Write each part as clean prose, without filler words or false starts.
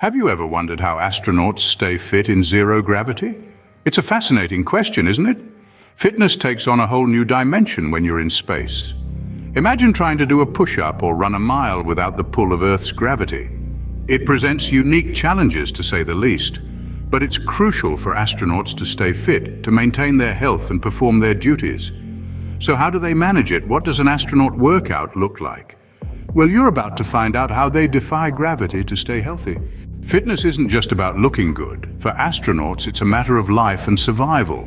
Have you ever wondered how astronauts stay fit in zero gravity? It's a fascinating question, isn't it? Fitness takes on a whole new dimension when you're in space. Imagine trying to do a push-up or run a mile without the pull of Earth's gravity. It presents unique challenges, to say the least, but it's crucial for astronauts to stay fit, to maintain their health and perform their duties. So how do they manage it? What does an astronaut workout look like? Well, you're about to find out how they defy gravity to stay healthy. Fitness isn't just about looking good. For astronauts, it's a matter of life and survival.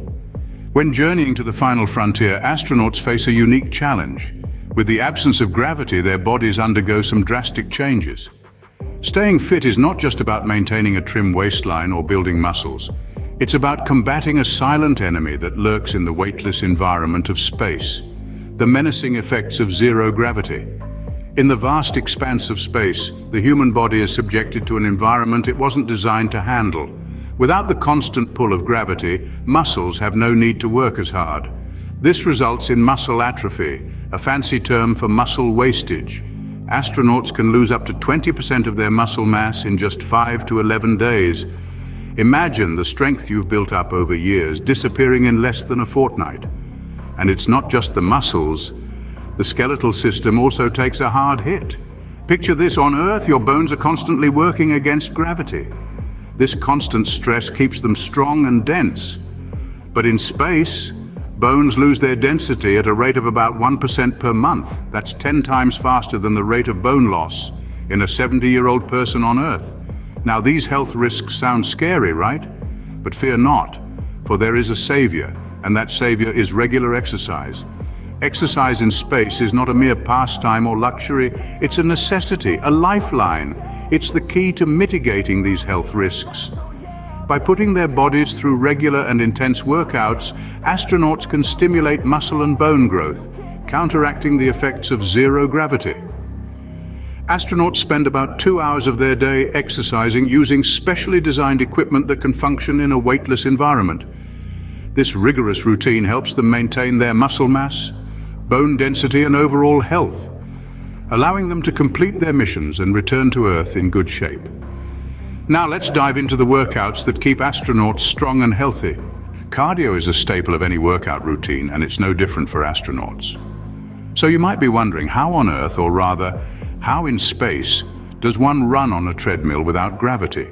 When journeying to the final frontier, astronauts face a unique challenge. With the absence of gravity, their bodies undergo some drastic changes. Staying fit is not just about maintaining a trim waistline or building muscles. It's about combating a silent enemy that lurks in the weightless environment of space, the menacing effects of zero gravity. In the vast expanse of space, the human body is subjected to an environment it wasn't designed to handle. Without the constant pull of gravity, muscles have no need to work as hard. This results in muscle atrophy, a fancy term for muscle wastage. Astronauts can lose up to 20% of their muscle mass in just 5 to 11 days. Imagine the strength you've built up over years disappearing in less than a fortnight. And it's not just the muscles. The skeletal system also takes a hard hit. Picture this: on Earth, your bones are constantly working against gravity. This constant stress keeps them strong and dense. But in space, bones lose their density at a rate of about 1% per month. That's 10 times faster than the rate of bone loss in a 70-year-old person on Earth. Now, these health risks sound scary, right? But fear not, for there is a savior, and that savior is regular exercise. Exercise in space is not a mere pastime or luxury, it's a necessity, a lifeline. It's the key to mitigating these health risks. By putting their bodies through regular and intense workouts, astronauts can stimulate muscle and bone growth, counteracting the effects of zero gravity. Astronauts spend about 2 hours of their day exercising using specially designed equipment that can function in a weightless environment. This rigorous routine helps them maintain their muscle mass, bone density and overall health, allowing them to complete their missions and return to Earth in good shape. Now let's dive into the workouts that keep astronauts strong and healthy. Cardio is a staple of any workout routine, and it's no different for astronauts. So you might be wondering, how on Earth, or rather, how in space, does one run on a treadmill without gravity?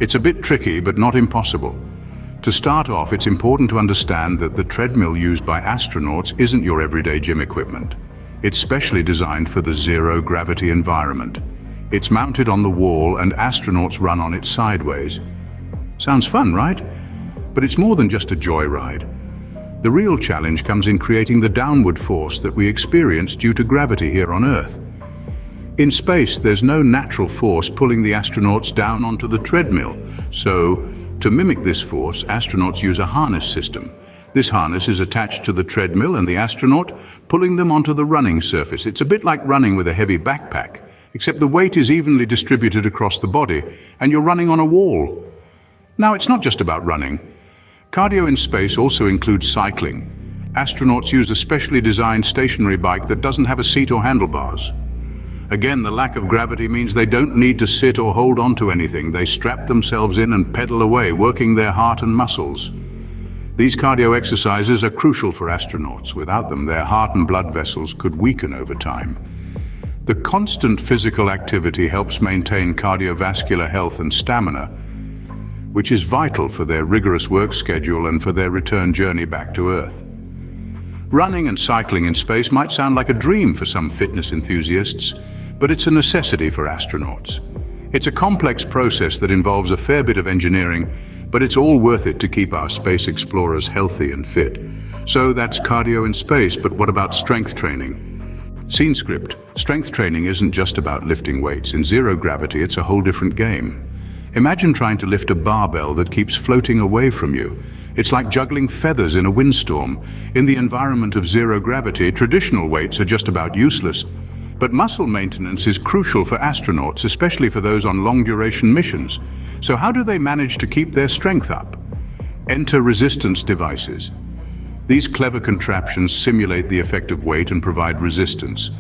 It's a bit tricky, but not impossible. To start off, it's important to understand that the treadmill used by astronauts isn't your everyday gym equipment. It's specially designed for the zero-gravity environment. It's mounted on the wall and astronauts run on it sideways. Sounds fun, right? But it's more than just a joyride. The real challenge comes in creating the downward force that we experience due to gravity here on Earth. In space, there's no natural force pulling the astronauts down onto the treadmill, so to mimic this force, astronauts use a harness system. This harness is attached to the treadmill and the astronaut, pulling them onto the running surface. It's a bit like running with a heavy backpack, except the weight is evenly distributed across the body, and you're running on a wall. Now, it's not just about running. Cardio in space also includes cycling. Astronauts use a specially designed stationary bike that doesn't have a seat or handlebars. Again, the lack of gravity means they don't need to sit or hold on to anything. They strap themselves in and pedal away, working their heart and muscles. These cardio exercises are crucial for astronauts. Without them, their heart and blood vessels could weaken over time. The constant physical activity helps maintain cardiovascular health and stamina, which is vital for their rigorous work schedule and for their return journey back to Earth. Running and cycling in space might sound like a dream for some fitness enthusiasts, but it's a necessity for astronauts. It's a complex process that involves a fair bit of engineering, but it's all worth it to keep our space explorers healthy and fit. So that's cardio in space, but what about strength training? Scene script. Strength training isn't just about lifting weights. In zero gravity, it's a whole different game. Imagine trying to lift a barbell that keeps floating away from you. It's like juggling feathers in a windstorm. In the environment of zero gravity, traditional weights are just about useless. But muscle maintenance is crucial for astronauts, especially for those on long-duration missions. So how do they manage to keep their strength up? Enter resistance devices. These clever contraptions simulate the effect of weight and provide resistance.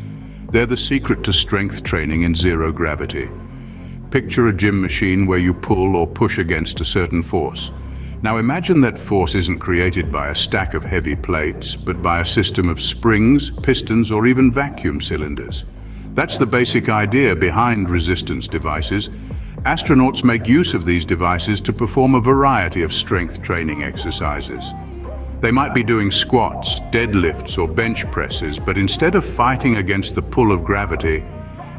They're the secret to strength training in zero gravity. Picture a gym machine where you pull or push against a certain force. Now imagine that force isn't created by a stack of heavy plates, but by a system of springs, pistons, or even vacuum cylinders. That's the basic idea behind resistance devices. Astronauts make use of these devices to perform a variety of strength training exercises. They might be doing squats, deadlifts, or bench presses, but instead of fighting against the pull of gravity,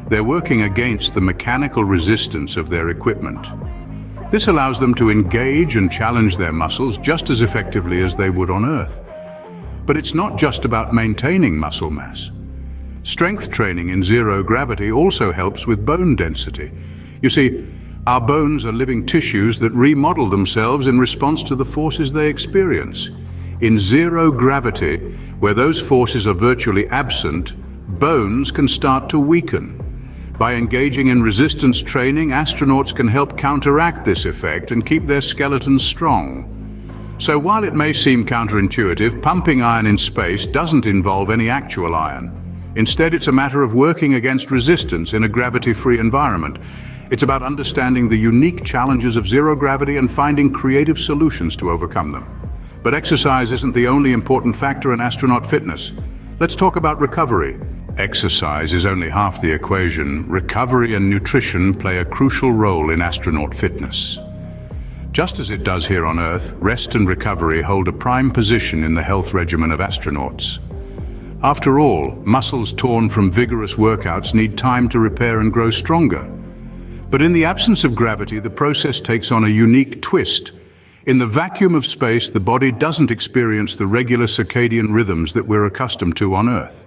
they're working against the mechanical resistance of their equipment. This allows them to engage and challenge their muscles just as effectively as they would on Earth. But it's not just about maintaining muscle mass. Strength training in zero gravity also helps with bone density. You see, our bones are living tissues that remodel themselves in response to the forces they experience. In zero gravity, where those forces are virtually absent, bones can start to weaken. By engaging in resistance training, astronauts can help counteract this effect and keep their skeletons strong. So while it may seem counterintuitive, pumping iron in space doesn't involve any actual iron. Instead, it's a matter of working against resistance in a gravity-free environment. It's about understanding the unique challenges of zero gravity and finding creative solutions to overcome them. But exercise isn't the only important factor in astronaut fitness. Let's talk about recovery. Exercise is only half the equation. Recovery and nutrition play a crucial role in astronaut fitness. Just as it does here on Earth, rest and recovery hold a prime position in the health regimen of astronauts. After all, muscles torn from vigorous workouts need time to repair and grow stronger. But in the absence of gravity, the process takes on a unique twist. In the vacuum of space, the body doesn't experience the regular circadian rhythms that we're accustomed to on Earth.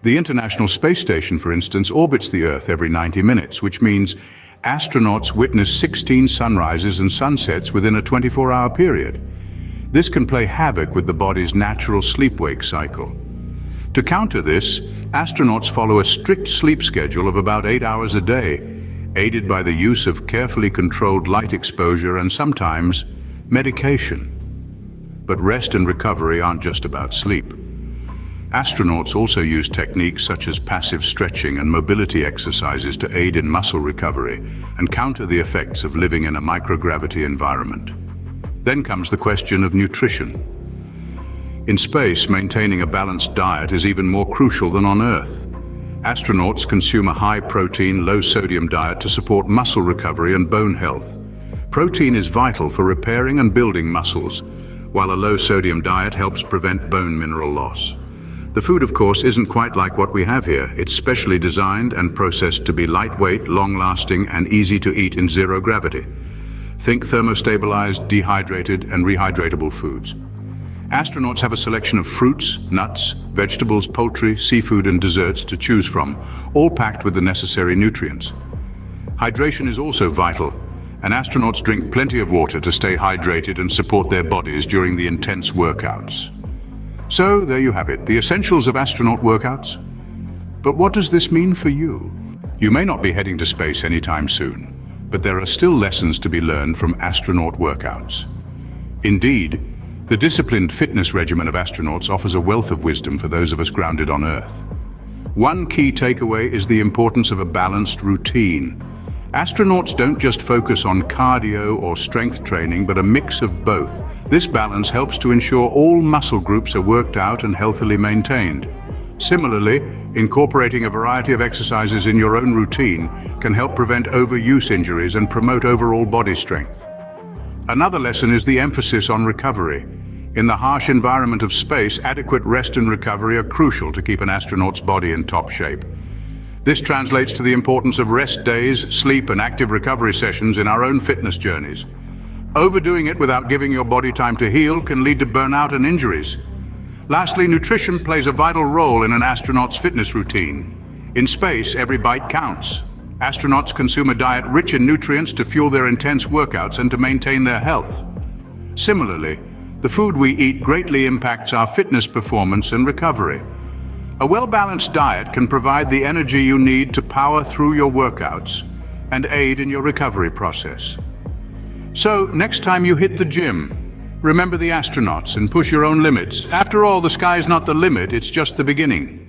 The International Space Station, for instance, orbits the Earth every 90 minutes, which means astronauts witness 16 sunrises and sunsets within a 24-hour period. This can play havoc with the body's natural sleep-wake cycle. To counter this, astronauts follow a strict sleep schedule of about 8 hours a day, aided by the use of carefully controlled light exposure and sometimes medication. But rest and recovery aren't just about sleep. Astronauts also use techniques such as passive stretching and mobility exercises to aid in muscle recovery and counter the effects of living in a microgravity environment. Then comes the question of nutrition. In space, maintaining a balanced diet is even more crucial than on Earth. Astronauts consume a high-protein, low-sodium diet to support muscle recovery and bone health. Protein is vital for repairing and building muscles, while a low-sodium diet helps prevent bone mineral loss. The food, of course, isn't quite like what we have here. It's specially designed and processed to be lightweight, long-lasting, and easy to eat in zero gravity. Think thermostabilized, dehydrated, and rehydratable foods. Astronauts have a selection of fruits, nuts, vegetables, poultry, seafood, and desserts to choose from, all packed with the necessary nutrients. Hydration is also vital, and astronauts drink plenty of water to stay hydrated and support their bodies during the intense workouts. So, there you have it, the essentials of astronaut workouts. But what does this mean for you? You may not be heading to space anytime soon, but there are still lessons to be learned from astronaut workouts. Indeed, the disciplined fitness regimen of astronauts offers a wealth of wisdom for those of us grounded on Earth. One key takeaway is the importance of a balanced routine. Astronauts don't just focus on cardio or strength training, but a mix of both. This balance helps to ensure all muscle groups are worked out and healthily maintained. Similarly, incorporating a variety of exercises in your own routine can help prevent overuse injuries and promote overall body strength. Another lesson is the emphasis on recovery. In the harsh environment of space, adequate rest and recovery are crucial to keep an astronaut's body in top shape. This translates to the importance of rest days, sleep, and active recovery sessions in our own fitness journeys. Overdoing it without giving your body time to heal can lead to burnout and injuries. Lastly, nutrition plays a vital role in an astronaut's fitness routine. In space, every bite counts. Astronauts consume a diet rich in nutrients to fuel their intense workouts and to maintain their health. Similarly, the food we eat greatly impacts our fitness performance and recovery. A well-balanced diet can provide the energy you need to power through your workouts and aid in your recovery process. So, next time you hit the gym, remember the astronauts and push your own limits. After all, the sky's not the limit, it's just the beginning.